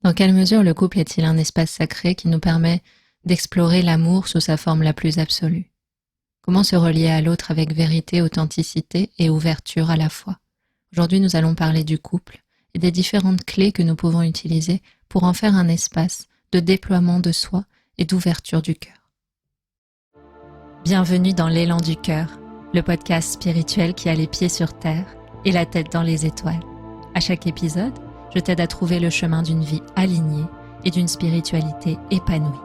Dans quelle mesure le couple est-il un espace sacré qui nous permet d'explorer l'amour sous sa forme la plus absolue? Comment se relier à l'autre avec vérité, authenticité et ouverture à la fois? Aujourd'hui, nous allons parler du couple et des différentes clés que nous pouvons utiliser pour en faire un espace de déploiement de soi et d'ouverture du cœur. Bienvenue dans l'élan du cœur, le podcast spirituel qui a les pieds sur terre et la tête dans les étoiles. À chaque épisode, je t'aide à trouver le chemin d'une vie alignée et d'une spiritualité épanouie.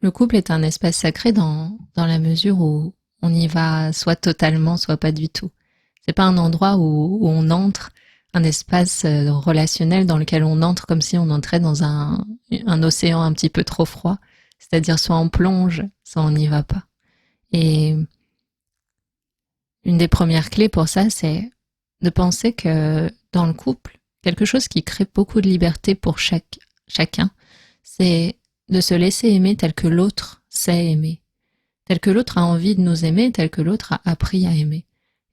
Le couple est un espace sacré dans la mesure où on y va soit totalement, soit pas du tout. C'est pas un endroit où on entre, un espace relationnel dans lequel on entre comme si on entrait dans un océan un petit peu trop froid. C'est-à-dire soit on plonge, soit on n'y va pas. Et une des premières clés pour ça, c'est de penser que dans le couple, quelque chose qui crée beaucoup de liberté pour chacun, c'est de se laisser aimer tel que l'autre sait aimer, tel que l'autre a envie de nous aimer, tel que l'autre a appris à aimer.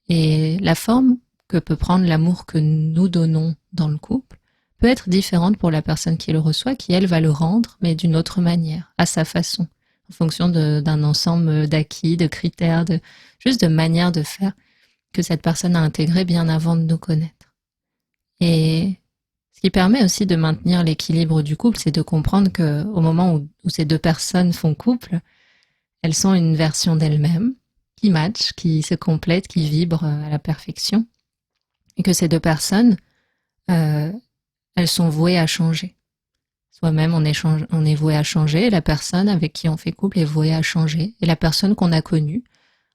Et la forme que peut prendre l'amour que nous donnons dans le couple peut être différente pour la personne qui le reçoit, qui elle va le rendre, mais d'une autre manière, à sa façon, en fonction d'un ensemble d'acquis, de critères, juste de manières de faire que cette personne a intégré bien avant de nous connaître. Et ce qui permet aussi de maintenir l'équilibre du couple, c'est de comprendre que au moment où ces deux personnes font couple, elles sont une version d'elles-mêmes, qui matchent, qui se complètent, qui vibrent à la perfection, et que ces deux personnes, elles sont vouées à changer. Soi-même, on est voué à changer, la personne avec qui on fait couple est vouée à changer, et la personne qu'on a connue,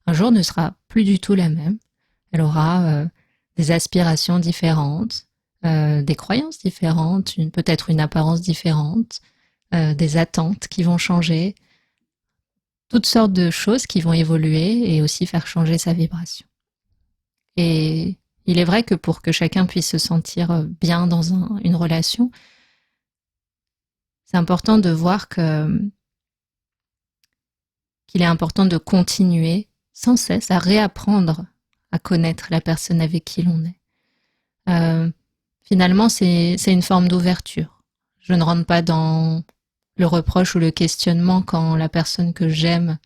un jour ne sera plus du tout la même. Elle aura des aspirations différentes, des croyances différentes, peut-être une apparence différente, des attentes qui vont changer, toutes sortes de choses qui vont évoluer et aussi faire changer sa vibration. Et il est vrai que pour que chacun puisse se sentir bien dans une relation, c'est important de voir qu'il est important de continuer sans cesse à réapprendre à connaître la personne avec qui l'on est. Finalement, c'est une forme d'ouverture. Je ne rentre pas dans le reproche ou le questionnement quand la personne que j'aime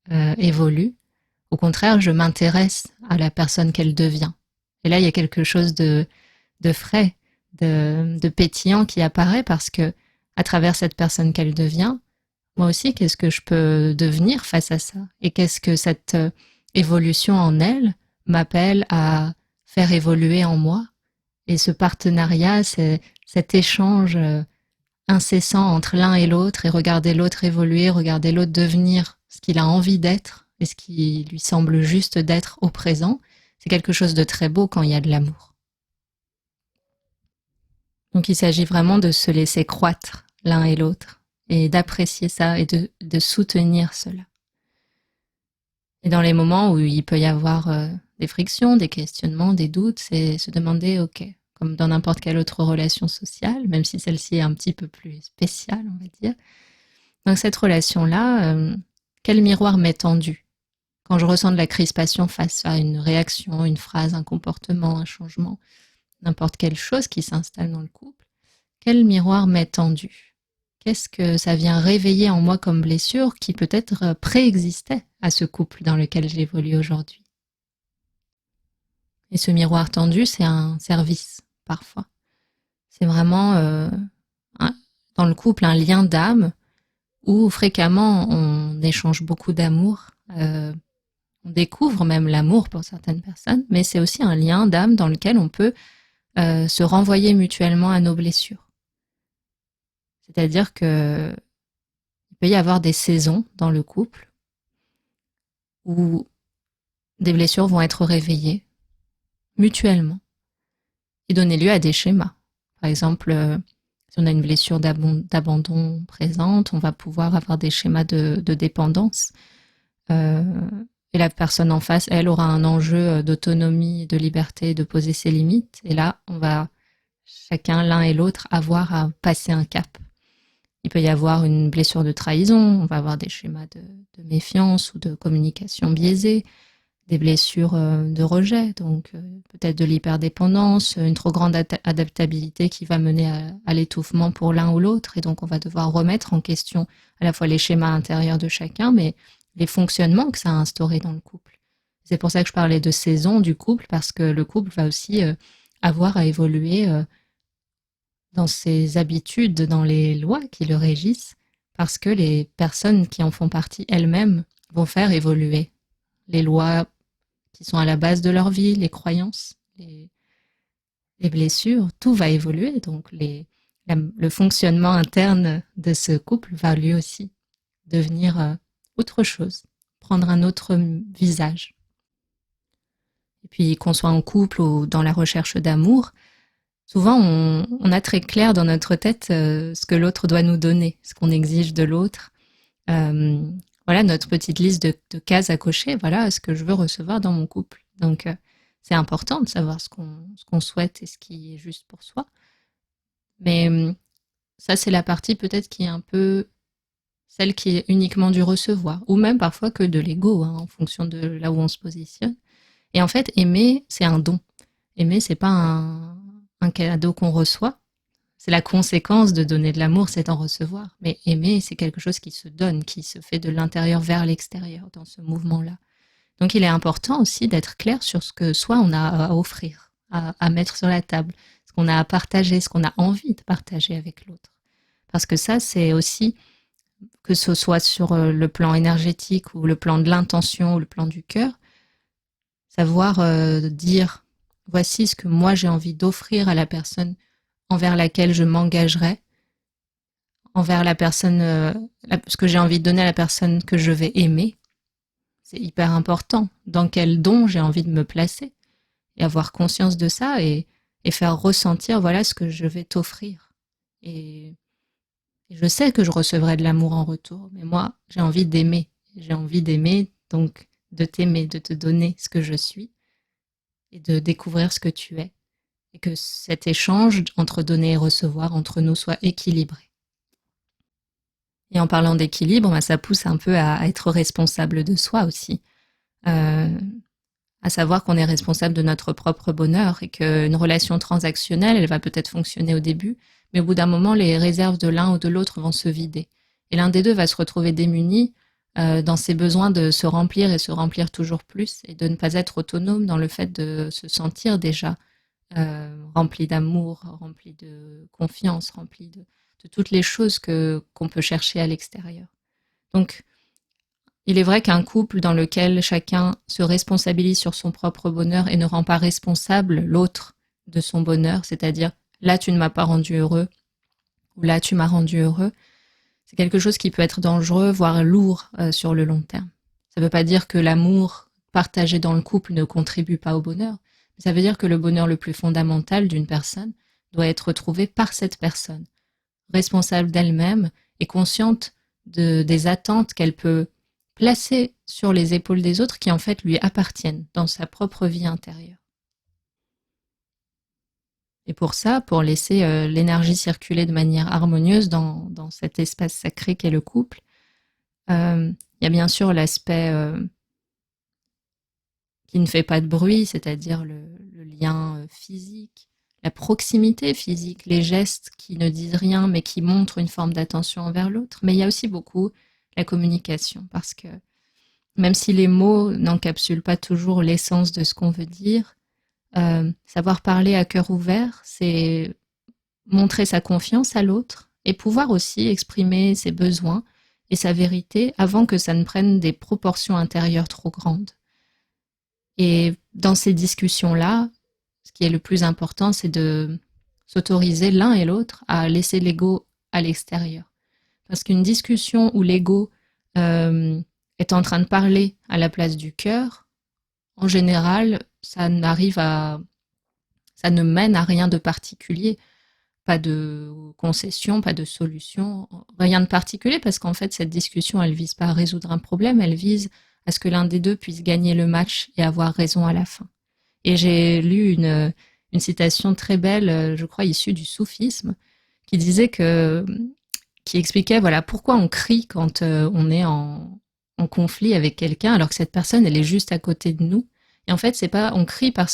évolue. Au contraire, je m'intéresse à la personne qu'elle devient. Et là, il y a quelque chose de frais, de pétillant qui apparaît parce que à travers cette personne qu'elle devient, moi aussi, qu'est-ce que je peux devenir face à ça? Et qu'est-ce que cette évolution en elle m'appelle à faire évoluer en moi? Et ce partenariat, c'est cet échange incessant entre l'un et l'autre, et regarder l'autre évoluer, regarder l'autre devenir ce qu'il a envie d'être et ce qui lui semble juste d'être au présent, c'est quelque chose de très beau quand il y a de l'amour. Donc il s'agit vraiment de se laisser croître l'un et l'autre, et d'apprécier ça et de soutenir cela. Et dans les moments où il peut y avoir des frictions, des questionnements, des doutes, c'est se demander, ok, comme dans n'importe quelle autre relation sociale, même si celle-ci est un petit peu plus spéciale, on va dire. Dans cette relation-là, quel miroir m'est tendu? Quand je ressens de la crispation face à une réaction, une phrase, un comportement, un changement, n'importe quelle chose qui s'installe dans le couple, quel miroir m'est tendu? Qu'est-ce que ça vient réveiller en moi comme blessure qui peut-être préexistait à ce couple dans lequel j'évolue aujourd'hui? Et ce miroir tendu, c'est un service, parfois. C'est vraiment, dans le couple, un lien d'âme où fréquemment on échange beaucoup d'amour, on découvre même l'amour pour certaines personnes, mais c'est aussi un lien d'âme dans lequel on peut se renvoyer mutuellement à nos blessures. C'est-à-dire que il peut y avoir des saisons dans le couple où des blessures vont être réveillées mutuellement et donner lieu à des schémas. Par exemple, si on a une blessure d'abandon présente, on va pouvoir avoir des schémas de dépendance. Et la personne en face, elle, aura un enjeu d'autonomie, de liberté, de poser ses limites. Et là, on va chacun, l'un et l'autre, avoir à passer un cap. Il peut y avoir une blessure de trahison, on va avoir des schémas de méfiance ou de communication biaisée, des blessures de rejet, donc peut-être de l'hyperdépendance, une trop grande adaptabilité qui va mener à l'étouffement pour l'un ou l'autre, et donc on va devoir remettre en question à la fois les schémas intérieurs de chacun, mais les fonctionnements que ça a instauré dans le couple. C'est pour ça que je parlais de saison du couple, parce que le couple va aussi avoir à évoluer dans ses habitudes, dans les lois qui le régissent, parce que les personnes qui en font partie elles-mêmes vont faire évoluer les lois qui sont à la base de leur vie, les croyances, les blessures, tout va évoluer. Donc le fonctionnement interne de ce couple va lui aussi devenir autre chose, prendre un autre visage. Et puis qu'on soit en couple ou dans la recherche d'amour, souvent on a très clair dans notre tête ce que l'autre doit nous donner, ce qu'on exige de l'autre. Voilà notre petite liste de cases à cocher, voilà ce que je veux recevoir dans mon couple. Donc c'est important de savoir ce qu'on souhaite et ce qui est juste pour soi. Mais ça, c'est la partie peut-être qui est un peu celle qui est uniquement du recevoir, ou même parfois que de l'ego, hein, en fonction de là où on se positionne. Et en fait, aimer, c'est un don. Aimer, c'est pas un cadeau qu'on reçoit. C'est la conséquence de donner de l'amour, c'est d'en recevoir. Mais aimer, c'est quelque chose qui se donne, qui se fait de l'intérieur vers l'extérieur, dans ce mouvement-là. Donc il est important aussi d'être clair sur ce que soit on a à offrir, à mettre sur la table, ce qu'on a à partager, ce qu'on a envie de partager avec l'autre. Parce que ça, c'est aussi, que ce soit sur le plan énergétique ou le plan de l'intention ou le plan du cœur, savoir dire, voici ce que moi j'ai envie d'offrir à la personne envers laquelle je m'engagerai, envers la personne, ce que j'ai envie de donner à la personne que je vais aimer. C'est hyper important. Dans quel don j'ai envie de me placer et avoir conscience de ça et faire ressentir voilà ce que je vais t'offrir. Et je sais que je recevrai de l'amour en retour, mais moi j'ai envie d'aimer. J'ai envie d'aimer, donc de t'aimer, de te donner ce que je suis et de découvrir ce que tu es. Et que cet échange entre donner et recevoir entre nous soit équilibré. Et en parlant d'équilibre, bah, ça pousse un peu à être responsable de soi aussi. À savoir qu'on est responsable de notre propre bonheur et qu'une relation transactionnelle, elle va peut-être fonctionner au début, mais au bout d'un moment, les réserves de l'un ou de l'autre vont se vider. Et l'un des deux va se retrouver démuni dans ses besoins de se remplir et se remplir toujours plus et de ne pas être autonome dans le fait de se sentir déjà rempli d'amour, rempli de confiance, rempli de toutes les choses qu'on peut chercher à l'extérieur. Donc, il est vrai qu'un couple dans lequel chacun se responsabilise sur son propre bonheur et ne rend pas responsable l'autre de son bonheur, c'est-à-dire là tu ne m'as pas rendu heureux ou là tu m'as rendu heureux, c'est quelque chose qui peut être dangereux, voire lourd sur le long terme. Ça ne veut pas dire que l'amour partagé dans le couple ne contribue pas au bonheur, mais ça veut dire que le bonheur le plus fondamental d'une personne doit être retrouvé par cette personne, responsable d'elle-même et consciente des attentes qu'elle peut placer sur les épaules des autres qui en fait lui appartiennent dans sa propre vie intérieure. Et pour ça, pour laisser l'énergie circuler de manière harmonieuse dans cet espace sacré qu'est le couple, il y a bien sûr l'aspect qui ne fait pas de bruit, c'est-à-dire le lien physique, la proximité physique, les gestes qui ne disent rien mais qui montrent une forme d'attention envers l'autre. Mais il y a aussi beaucoup la communication, parce que même si les mots n'encapsulent pas toujours l'essence de ce qu'on veut dire, savoir parler à cœur ouvert, c'est montrer sa confiance à l'autre et pouvoir aussi exprimer ses besoins et sa vérité avant que ça ne prenne des proportions intérieures trop grandes. Et dans ces discussions-là, ce qui est le plus important, c'est de s'autoriser l'un et l'autre à laisser l'ego à l'extérieur. Parce qu'une discussion où l'ego est en train de parler à la place du cœur, en général, ça ne mène à rien de particulier. Pas de concession, pas de solution, rien de particulier, parce qu'en fait, cette discussion, elle vise pas à résoudre un problème, elle vise à ce que l'un des deux puisse gagner le match et avoir raison à la fin. Et j'ai lu une citation très belle, je crois issue du soufisme, qui expliquait voilà pourquoi on crie quand on est en en conflit avec quelqu'un alors que cette personne, elle est juste à côté de nous. Et en fait, c'est pas, on crie pas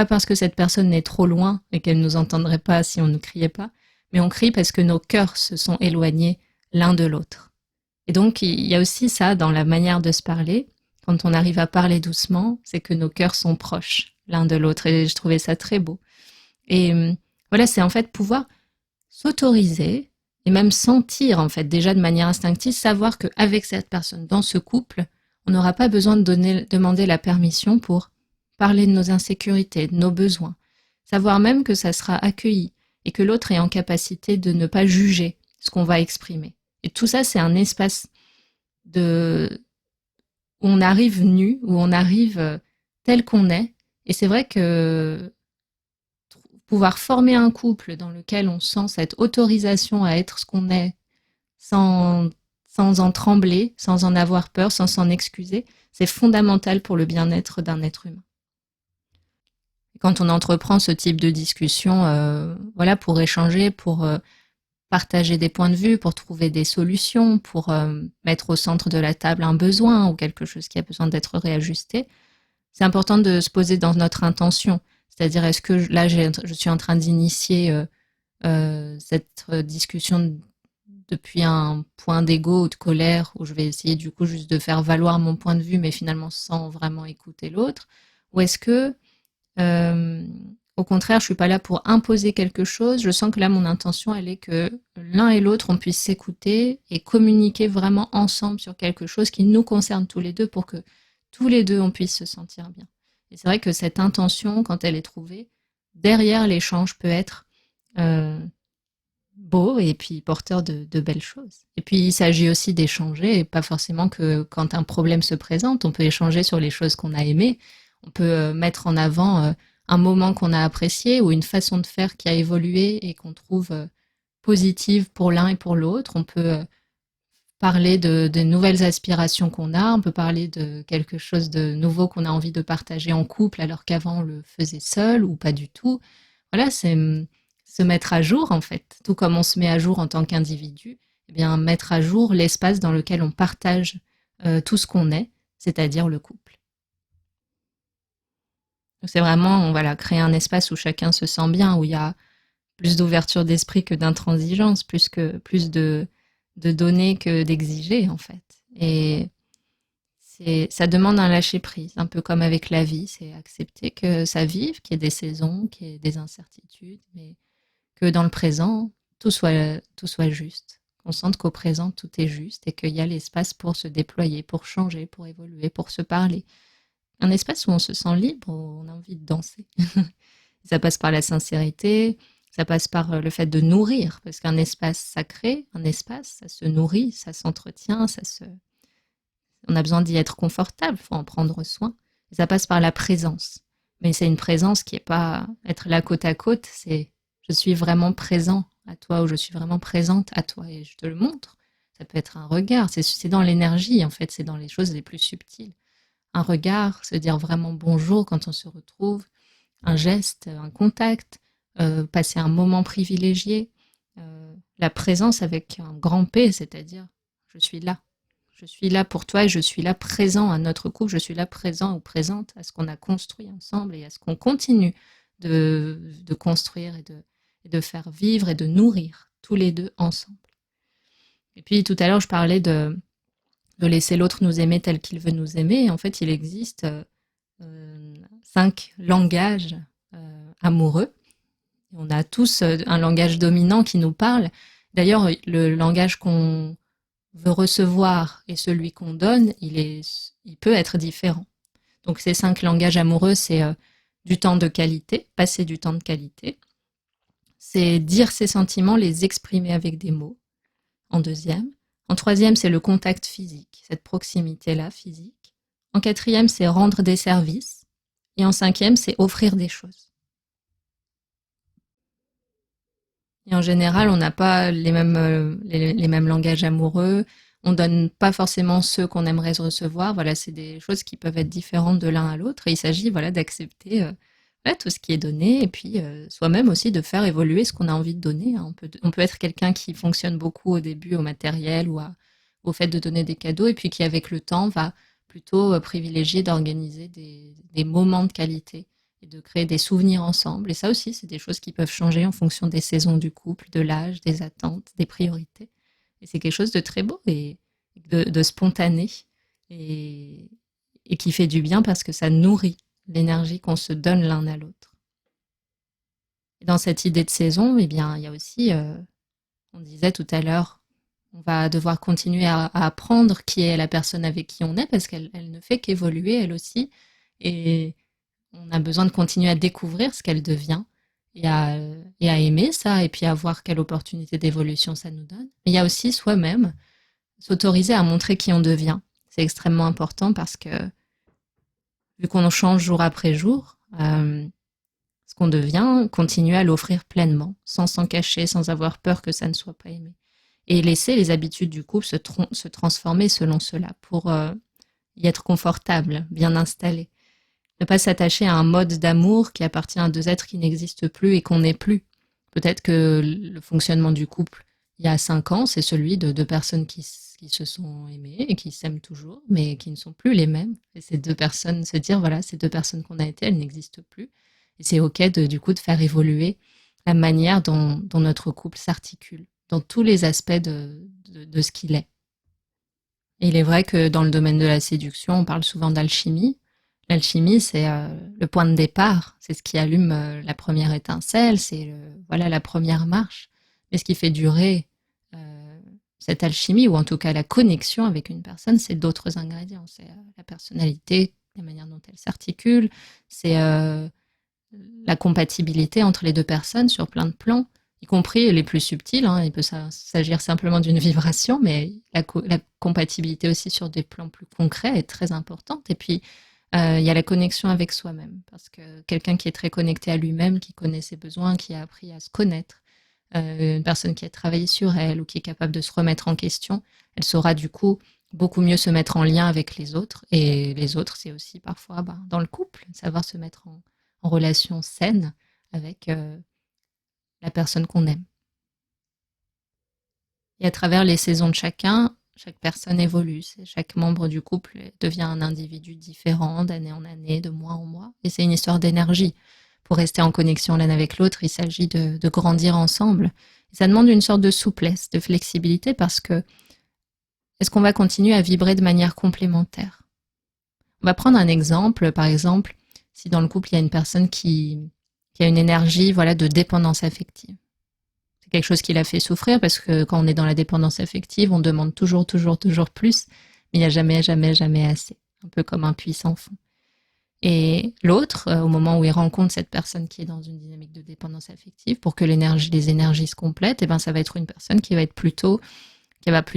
parce que cette personne est trop loin et qu'elle nous entendrait pas si on ne criait pas, mais on crie parce que nos cœurs se sont éloignés l'un de l'autre. Et donc, il y a aussi ça dans la manière de se parler. Quand on arrive à parler doucement, c'est que nos cœurs sont proches l'un de l'autre. Et je trouvais ça très beau. Et voilà, c'est en fait pouvoir s'autoriser et même sentir, en fait, déjà de manière instinctive, savoir qu'avec cette personne, dans ce couple, on n'aura pas besoin de demander la permission pour parler de nos insécurités, de nos besoins. Savoir même que ça sera accueilli et que l'autre est en capacité de ne pas juger ce qu'on va exprimer. Et tout ça, c'est un espace de où on arrive nu, où on arrive tel qu'on est. Et c'est vrai que pouvoir former un couple dans lequel on sent cette autorisation à être ce qu'on est sans, sans en trembler, sans en avoir peur, sans s'en excuser, c'est fondamental pour le bien-être d'un être humain. Quand on entreprend ce type de discussion, voilà, pour échanger, pour partager des points de vue, pour trouver des solutions, pour mettre au centre de la table un besoin ou quelque chose qui a besoin d'être réajusté, c'est important de se poser dans notre intention. C'est-à-dire, est-ce que là, je suis en train d'initier cette discussion depuis un point d'ego ou de colère, où je vais essayer du coup juste de faire valoir mon point de vue, mais finalement sans vraiment écouter l'autre? Ou est-ce que, au contraire, je suis pas là pour imposer quelque chose, je sens que là, mon intention, elle est que l'un et l'autre, on puisse s'écouter et communiquer vraiment ensemble sur quelque chose qui nous concerne tous les deux pour que tous les deux, on puisse se sentir bien. Et c'est vrai que cette intention, quand elle est trouvée, derrière l'échange peut être beau et puis porteur de belles choses. Et puis, il s'agit aussi d'échanger, et pas forcément que quand un problème se présente, on peut échanger sur les choses qu'on a aimées, on peut mettre en avant un moment qu'on a apprécié ou une façon de faire qui a évolué et qu'on trouve positive pour l'un et pour l'autre. On peut parler de nouvelles aspirations qu'on a, on peut parler de quelque chose de nouveau qu'on a envie de partager en couple alors qu'avant on le faisait seul ou pas du tout. Voilà, c'est se mettre à jour en fait. Tout comme on se met à jour en tant qu'individu, eh bien mettre à jour l'espace dans lequel on partage tout ce qu'on est, c'est-à-dire le couple. Donc c'est vraiment voilà, créer un espace où chacun se sent bien, où il y a plus d'ouverture d'esprit que d'intransigeance, plus de donner que d'exiger en fait. Et ça demande un lâcher prise, un peu comme avec la vie, c'est accepter que ça vive, qu'il y ait des saisons, qu'il y ait des incertitudes, mais que dans le présent, tout soit juste. Qu'on sente qu'au présent, tout est juste et qu'il y a l'espace pour se déployer, pour changer, pour évoluer, pour se parler. Un espace où on se sent libre, où on a envie de danser. Ça passe par la sincérité, ça passe par le fait de nourrir, parce qu'un espace sacré, un espace, ça se nourrit, ça s'entretient, on a besoin d'y être confortable, il faut en prendre soin. Et ça passe par la présence. Mais c'est une présence qui n'est pas être là côte à côte, c'est je suis vraiment présent à toi ou je suis vraiment présente à toi et je te le montre. Ça peut être un regard, c'est dans l'énergie en fait, c'est dans les choses les plus subtiles. Un regard, se dire vraiment bonjour quand on se retrouve, un geste, un contact, passer un moment privilégié, la présence avec un grand P, c'est-à-dire je suis là. Je suis là pour toi et je suis là présent à notre couple, je suis là présent ou présente à ce qu'on a construit ensemble et à ce qu'on continue de construire et de faire vivre et de nourrir tous les deux ensemble. Et puis tout à l'heure, je parlais de laisser l'autre nous aimer tel qu'il veut nous aimer. Et en fait, il existe 5 langages amoureux. On a tous un langage dominant qui nous parle. D'ailleurs, le langage qu'on veut recevoir et celui qu'on donne, il peut être différent. Donc ces 5 langages amoureux, c'est du temps de qualité, passer du temps de qualité. C'est dire ses sentiments, les exprimer avec des mots, en deuxième. En troisième, c'est le contact physique, cette proximité-là physique. En quatrième, c'est rendre des services. Et en cinquième, c'est offrir des choses. Et en général, on n'a pas les mêmes langages amoureux. On donne pas forcément ceux qu'on aimerait recevoir. Voilà, c'est des choses qui peuvent être différentes de l'un à l'autre. Et il s'agit voilà, d'accepter tout ce qui est donné. Et puis, soi-même aussi de faire évoluer ce qu'on a envie de donner. On peut être quelqu'un qui fonctionne beaucoup au début au matériel ou au fait de donner des cadeaux et puis qui, avec le temps, va plutôt privilégier d'organiser des moments de qualité et de créer des souvenirs ensemble. Et ça aussi, c'est des choses qui peuvent changer en fonction des saisons du couple, de l'âge, des attentes, des priorités. Et c'est quelque chose de très beau et de spontané et, et qui fait du bien parce que ça nourrit l'énergie qu'on se donne l'un à l'autre. Et dans cette idée de saison, eh bien, il y a aussi, on disait tout à l'heure, on va devoir continuer à apprendre qui est la personne avec qui on est parce qu'elle ne fait qu'évoluer elle aussi. Et on a besoin de continuer à découvrir ce qu'elle devient et à aimer ça et puis à voir quelle opportunité d'évolution ça nous donne. Mais il y a aussi soi-même s'autoriser à montrer qui on devient. C'est extrêmement important parce que vu qu'on change jour après jour, ce qu'on devient, continuer à l'offrir pleinement, sans s'en cacher, sans avoir peur que ça ne soit pas aimé. Et laisser les habitudes du couple se transformer selon cela pour y être confortable, bien installé. Ne pas s'attacher à un mode d'amour qui appartient à deux êtres qui n'existent plus et qu'on n'est plus. Peut-être que le fonctionnement du couple, il y a 5 ans, c'est celui de deux personnes qui se sont aimées et qui s'aiment toujours, mais qui ne sont plus les mêmes. Et ces deux personnes, se dire, voilà, ces deux personnes qu'on a été, elles n'existent plus. Et c'est OK du coup de faire évoluer la manière dont notre couple s'articule, dans tous les aspects de ce qu'il est. Et il est vrai que dans le domaine de la séduction, on parle souvent d'alchimie. L'alchimie, c'est le point de départ, c'est ce qui allume la première étincelle, c'est voilà la première marche. Mais ce qui fait durer cette alchimie, ou en tout cas la connexion avec une personne, c'est d'autres ingrédients. C'est la personnalité, la manière dont elle s'articule, c'est la compatibilité entre les deux personnes sur plein de plans, y compris les plus subtils. Hein. Il peut s'agir simplement d'une vibration, mais la compatibilité aussi sur des plans plus concrets est très importante. Et puis, il y a la connexion avec soi-même, parce que quelqu'un qui est très connecté à lui-même, qui connaît ses besoins, qui a appris à se connaître, une personne qui a travaillé sur elle ou qui est capable de se remettre en question, elle saura du coup beaucoup mieux se mettre en lien avec les autres. Et les autres, c'est aussi parfois dans le couple, savoir se mettre en relation saine avec la personne qu'on aime. Et à travers les saisons de chacun, chaque personne évolue. Chaque membre du couple devient un individu différent d'année en année, de mois en mois. Et c'est une histoire d'énergie. Pour rester en connexion l'un avec l'autre, il s'agit de grandir ensemble. Et ça demande une sorte de souplesse, de flexibilité, parce que est-ce qu'on va continuer à vibrer de manière complémentaire? On va prendre un exemple. Par exemple, si dans le couple, il y a une personne qui a une énergie de dépendance affective. C'est quelque chose qui l'a fait souffrir parce que quand on est dans la dépendance affective, on demande toujours plus, mais il n'y a jamais, jamais, jamais assez. Un peu comme un puits sans fond. Et l'autre, au moment où il rencontre cette personne qui est dans une dynamique de dépendance affective, pour que les énergies se complètent, ça va être une personne qui va plutôt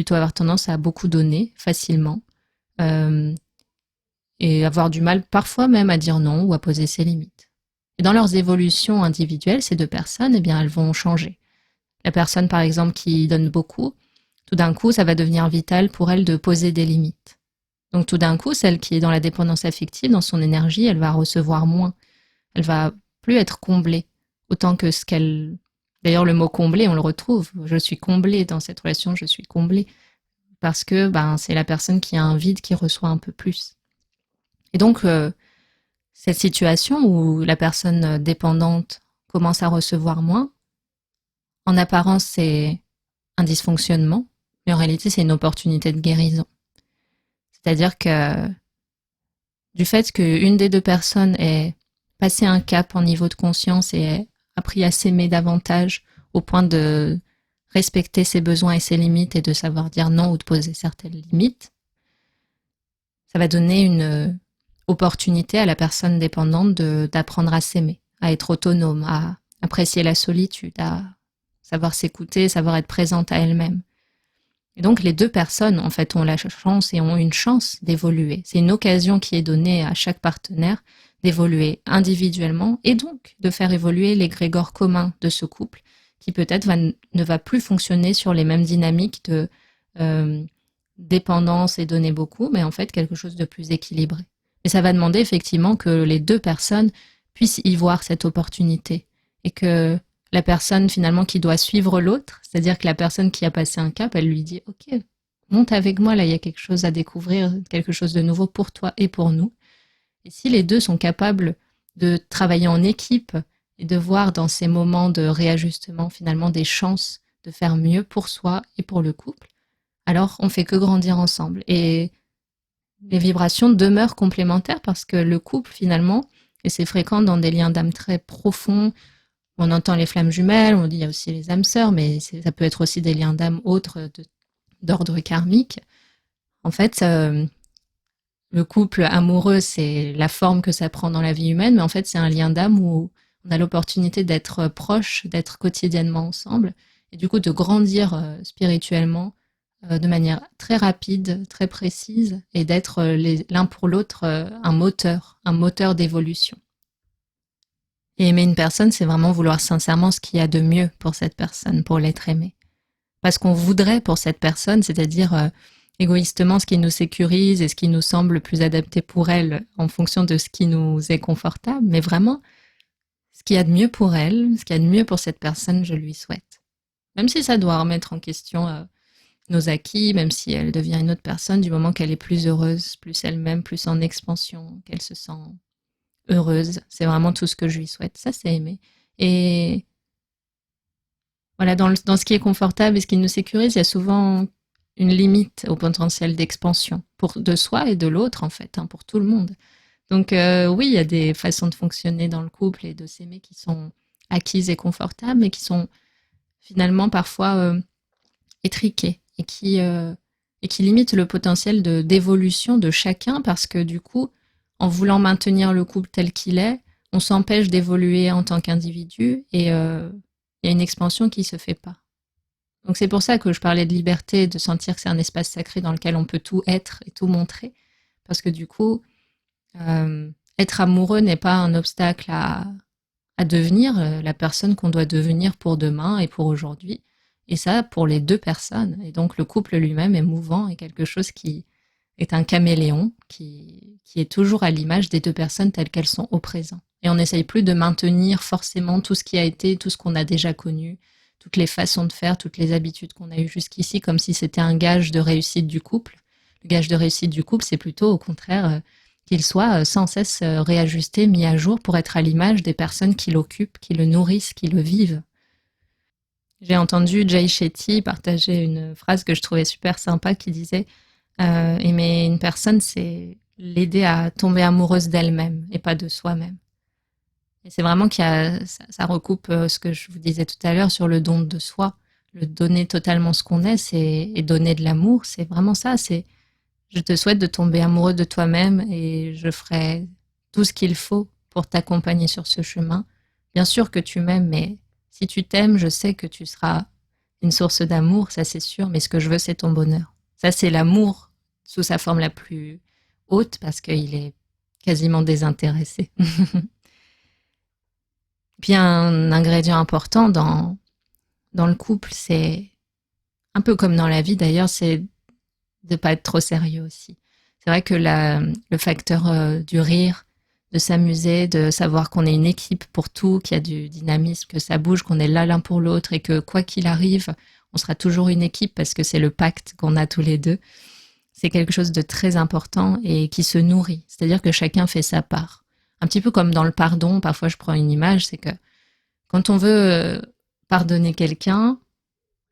avoir tendance à beaucoup donner facilement, et avoir du mal parfois même à dire non ou à poser ses limites. Et dans leurs évolutions individuelles, ces deux personnes, elles vont changer. La personne, par exemple, qui donne beaucoup, tout d'un coup, ça va devenir vital pour elle de poser des limites. Donc tout d'un coup, celle qui est dans la dépendance affective, dans son énergie, elle va recevoir moins. Elle va plus être comblée autant que ce qu'elle... D'ailleurs, le mot combler, on le retrouve. Je suis comblée dans cette relation, je suis comblée. Parce que c'est la personne qui a un vide qui reçoit un peu plus. Et donc, cette situation où la personne dépendante commence à recevoir moins, en apparence, c'est un dysfonctionnement, mais en réalité, c'est une opportunité de guérison. C'est-à-dire que du fait qu'une des deux personnes ait passé un cap en niveau de conscience et ait appris à s'aimer davantage au point de respecter ses besoins et ses limites et de savoir dire non ou de poser certaines limites, ça va donner une opportunité à la personne dépendante d'apprendre à s'aimer, à être autonome, à apprécier la solitude, à savoir s'écouter, savoir être présente à elle-même. Et donc les deux personnes, en fait, ont la chance et ont une chance d'évoluer. C'est une occasion qui est donnée à chaque partenaire d'évoluer individuellement et donc de faire évoluer l'égrégore commun de ce couple qui peut-être ne va plus fonctionner sur les mêmes dynamiques de dépendance et donner beaucoup, mais en fait quelque chose de plus équilibré. Et ça va demander effectivement que les deux personnes puissent y voir cette opportunité et que la personne finalement qui doit suivre l'autre, c'est-à-dire que la personne qui a passé un cap, elle lui dit « Ok, monte avec moi, là, il y a quelque chose à découvrir, quelque chose de nouveau pour toi et pour nous. Et si les deux sont capables de travailler en équipe et de voir dans ces moments de réajustement finalement des chances de faire mieux pour soi et pour le couple, alors on fait que grandir ensemble. Et les vibrations demeurent complémentaires parce que le couple finalement, et c'est fréquent dans des liens d'âme très profonds, on entend les flammes jumelles, on dit il y a aussi les âmes sœurs, mais ça peut être aussi des liens d'âme autres d'ordre karmique. En fait, le couple amoureux, c'est la forme que ça prend dans la vie humaine, mais en fait, c'est un lien d'âme où on a l'opportunité d'être proche, d'être quotidiennement ensemble, et du coup de grandir spirituellement de manière très rapide, très précise, et d'être l'un pour l'autre un moteur d'évolution. Et aimer une personne, c'est vraiment vouloir sincèrement ce qu'il y a de mieux pour cette personne, pour l'être aimé. Parce qu'on voudrait pour cette personne, c'est-à-dire égoïstement ce qui nous sécurise et ce qui nous semble le plus adapté pour elle en fonction de ce qui nous est confortable, mais vraiment, ce qu'il y a de mieux pour elle, ce qu'il y a de mieux pour cette personne, je lui souhaite. Même si ça doit remettre en question nos acquis, même si elle devient une autre personne, du moment qu'elle est plus heureuse, plus elle-même, plus en expansion, qu'elle se sent heureuse, c'est vraiment tout ce que je lui souhaite. Ça, c'est aimer. Et voilà, dans ce qui est confortable et ce qui nous sécurise, il y a souvent une limite au potentiel d'expansion de soi et de l'autre, en fait, hein, pour tout le monde. Donc oui, il y a des façons de fonctionner dans le couple et de s'aimer qui sont acquises et confortables, mais qui sont finalement parfois étriquées et qui limitent le potentiel d'évolution de chacun parce que du coup, en voulant maintenir le couple tel qu'il est, on s'empêche d'évoluer en tant qu'individu et il y a une expansion qui se fait pas. Donc c'est pour ça que je parlais de liberté, de sentir que c'est un espace sacré dans lequel on peut tout être et tout montrer, parce que du coup, être amoureux n'est pas un obstacle à devenir la personne qu'on doit devenir pour demain et pour aujourd'hui, et ça pour les deux personnes. Et donc le couple lui-même est mouvant et quelque chose qui est un caméléon, qui est toujours à l'image des deux personnes telles qu'elles sont au présent. Et on n'essaye plus de maintenir forcément tout ce qui a été, tout ce qu'on a déjà connu, toutes les façons de faire, toutes les habitudes qu'on a eues jusqu'ici, comme si c'était un gage de réussite du couple. Le gage de réussite du couple, c'est plutôt au contraire qu'il soit sans cesse réajusté, mis à jour pour être à l'image des personnes qui l'occupent, qui le nourrissent, qui le vivent. J'ai entendu Jay Shetty partager une phrase que je trouvais super sympa qui disait aimer une personne, c'est l'aider à tomber amoureuse d'elle-même et pas de soi-même. Et c'est vraiment ça recoupe ce que je vous disais tout à l'heure sur le don de soi, le donner totalement ce qu'on est, et donner de l'amour, c'est vraiment ça. C'est je te souhaite de tomber amoureux de toi-même et je ferai tout ce qu'il faut pour t'accompagner sur ce chemin. Bien sûr que tu m'aimes, mais si tu t'aimes, je sais que tu seras une source d'amour, ça c'est sûr, mais ce que je veux, c'est ton bonheur. Ça, c'est l'amour sous sa forme la plus haute parce qu'il est quasiment désintéressé. Puis un ingrédient important dans le couple, c'est un peu comme dans la vie d'ailleurs, c'est de pas être trop sérieux aussi. C'est vrai que le facteur du rire, de s'amuser, de savoir qu'on est une équipe pour tout, qu'il y a du dynamisme, que ça bouge, qu'on est là l'un pour l'autre et que quoi qu'il arrive, on sera toujours une équipe parce que c'est le pacte qu'on a tous les deux. C'est quelque chose de très important et qui se nourrit. C'est-à-dire que chacun fait sa part. Un petit peu comme dans le pardon, parfois je prends une image, c'est que quand on veut pardonner quelqu'un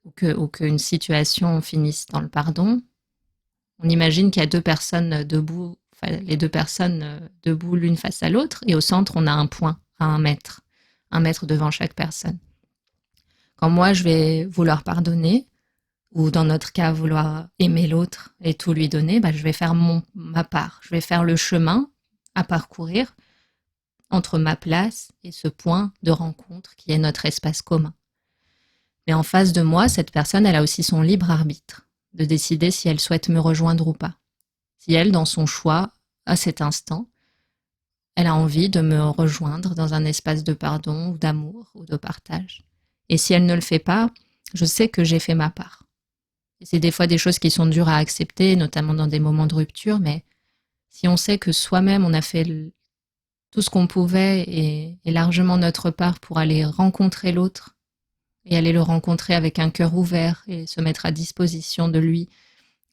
ou qu'une situation finisse dans le pardon, on imagine qu'il y a deux personnes debout, les deux personnes debout l'une face à l'autre, et au centre, on a un point, un mètre devant chaque personne. Quand moi, je vais vouloir pardonner, ou dans notre cas, vouloir aimer l'autre et tout lui donner, je vais faire ma part. Je vais faire le chemin à parcourir entre ma place et ce point de rencontre qui est notre espace commun. Mais en face de moi, cette personne, elle a aussi son libre arbitre de décider si elle souhaite me rejoindre ou pas. Si elle, dans son choix, à cet instant, elle a envie de me rejoindre dans un espace de pardon ou d'amour ou de partage. Et si elle ne le fait pas, je sais que j'ai fait ma part. Et c'est des fois des choses qui sont dures à accepter, notamment dans des moments de rupture, mais si on sait que soi-même, on a fait tout ce qu'on pouvait et largement notre part pour aller rencontrer l'autre et aller le rencontrer avec un cœur ouvert et se mettre à disposition de lui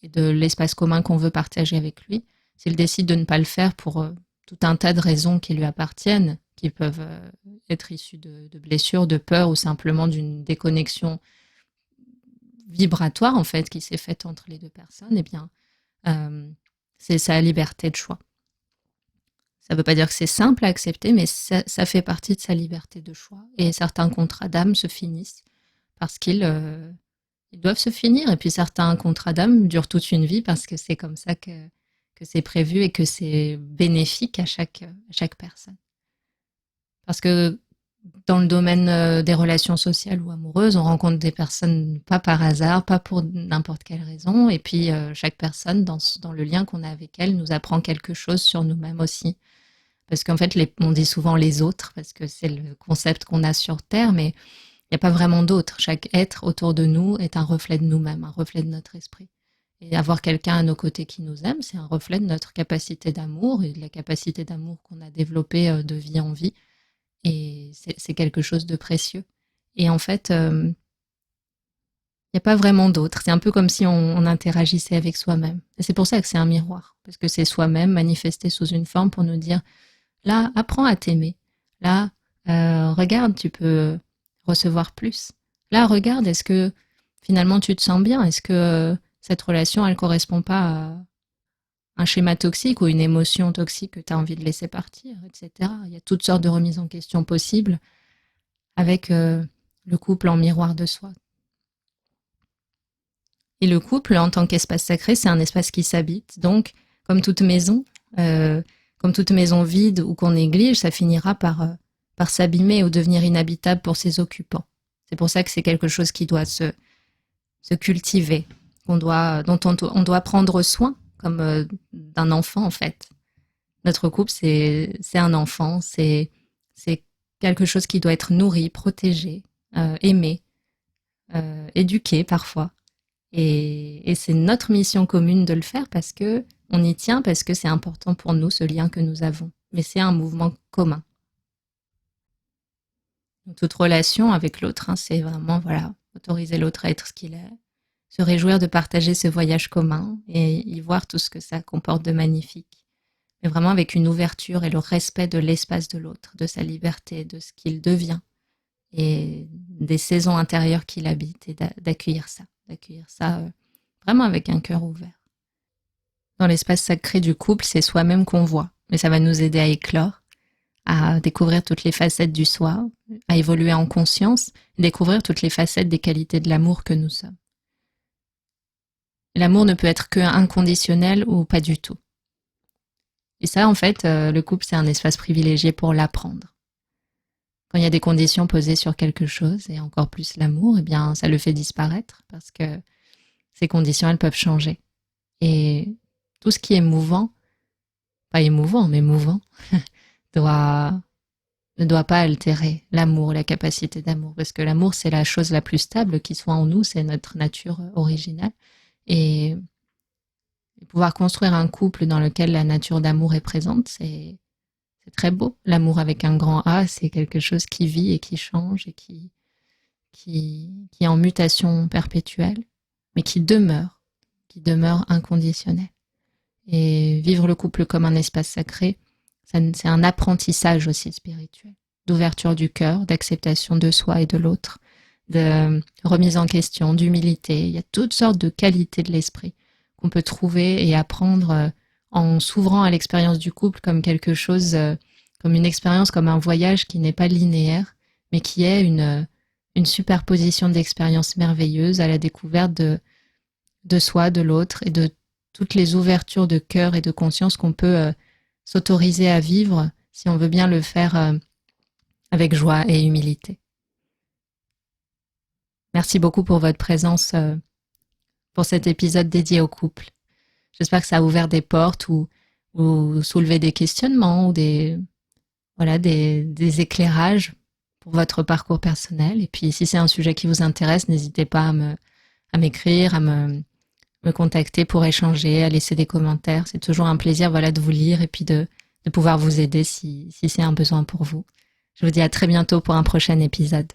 et de l'espace commun qu'on veut partager avec lui. S'il décide de ne pas le faire pour tout un tas de raisons qui lui appartiennent, qui peuvent être issues de blessures, de peurs ou simplement d'une déconnexion vibratoire en fait qui s'est faite entre les deux personnes, eh bien c'est sa liberté de choix. Ça ne veut pas dire que c'est simple à accepter, mais ça fait partie de sa liberté de choix. Et certains contrats d'âme se finissent parce qu'ils doivent se finir. Et puis certains contrats d'âme durent toute une vie parce que c'est comme ça que c'est prévu et que c'est bénéfique à chaque personne. Parce que dans le domaine des relations sociales ou amoureuses, on rencontre des personnes pas par hasard, pas pour n'importe quelle raison. Et puis chaque personne, dans le lien qu'on a avec elle, nous apprend quelque chose sur nous-mêmes aussi. Parce qu'en fait, on dit souvent les autres, parce que c'est le concept qu'on a sur Terre, mais il n'y a pas vraiment d'autres. Chaque être autour de nous est un reflet de nous-mêmes, un reflet de notre esprit. Et avoir quelqu'un à nos côtés qui nous aime, c'est un reflet de notre capacité d'amour et de la capacité d'amour qu'on a développée de vie en vie. Et c'est quelque chose de précieux. Et en fait, il n'y a pas vraiment d'autres. C'est un peu comme si on interagissait avec soi-même. Et c'est pour ça que c'est un miroir, parce que c'est soi-même manifesté sous une forme pour nous dire là, apprends à t'aimer. Là, regarde, tu peux recevoir plus. Là, regarde, est-ce que finalement tu te sens bien? Est-ce que cette relation, elle correspond pas à un schéma toxique ou une émotion toxique que tu as envie de laisser partir, etc. Il y a toutes sortes de remises en question possibles avec le couple en miroir de soi. Et le couple, en tant qu'espace sacré, c'est un espace qui s'habite. Donc, comme toute maison vide ou qu'on néglige, ça finira par s'abîmer ou devenir inhabitable pour ses occupants. C'est pour ça que c'est quelque chose qui doit se cultiver, dont on doit prendre soin, comme d'un enfant en fait. Notre couple, c'est un enfant, c'est quelque chose qui doit être nourri, protégé, aimé, éduqué parfois. Et c'est notre mission commune de le faire parce que on y tient, parce que c'est important pour nous, ce lien que nous avons. Mais c'est un mouvement commun. Donc, toute relation avec l'autre, c'est vraiment autoriser l'autre à être ce qu'il est, se réjouir de partager ce voyage commun et y voir tout ce que ça comporte de magnifique. Mais vraiment avec une ouverture et le respect de l'espace de l'autre, de sa liberté, de ce qu'il devient et des saisons intérieures qu'il habite et d'accueillir ça vraiment avec un cœur ouvert. Dans l'espace sacré du couple, c'est soi-même qu'on voit, mais ça va nous aider à éclore, à découvrir toutes les facettes du soi, à évoluer en conscience, découvrir toutes les facettes des qualités de l'amour que nous sommes. L'amour ne peut être que inconditionnel ou pas du tout. Et ça, en fait, le couple, c'est un espace privilégié pour l'apprendre. Quand il y a des conditions posées sur quelque chose, et encore plus l'amour, eh bien, ça le fait disparaître parce que ces conditions, elles peuvent changer. Et tout ce qui est mouvant, pas émouvant, mais mouvant, ne doit pas altérer l'amour, la capacité d'amour. Parce que l'amour, c'est la chose la plus stable qui soit en nous, c'est notre nature originale. Et pouvoir construire un couple dans lequel la nature d'amour est présente, c'est très beau. L'amour avec un grand A, c'est quelque chose qui vit et qui change et qui est en mutation perpétuelle, mais qui demeure inconditionnel. Et vivre le couple comme un espace sacré, c'est un apprentissage aussi spirituel, d'ouverture du cœur, d'acceptation de soi et de l'autre, de remise en question, d'humilité. Il y a toutes sortes de qualités de l'esprit qu'on peut trouver et apprendre en s'ouvrant à l'expérience du couple comme quelque chose, comme une expérience, comme un voyage qui n'est pas linéaire, mais qui est une superposition d'expériences merveilleuses à la découverte de soi, de l'autre et de toutes les ouvertures de cœur et de conscience qu'on peut s'autoriser à vivre si on veut bien le faire avec joie et humilité. Merci beaucoup pour votre présence pour cet épisode dédié au couple. J'espère que ça a ouvert des portes ou soulevé des questionnements ou des éclairages pour votre parcours personnel. Et puis, si c'est un sujet qui vous intéresse, n'hésitez pas à m'écrire, à me contacter pour échanger, à laisser des commentaires. C'est toujours un plaisir de vous lire et puis de pouvoir vous aider si c'est un besoin pour vous. Je vous dis à très bientôt pour un prochain épisode.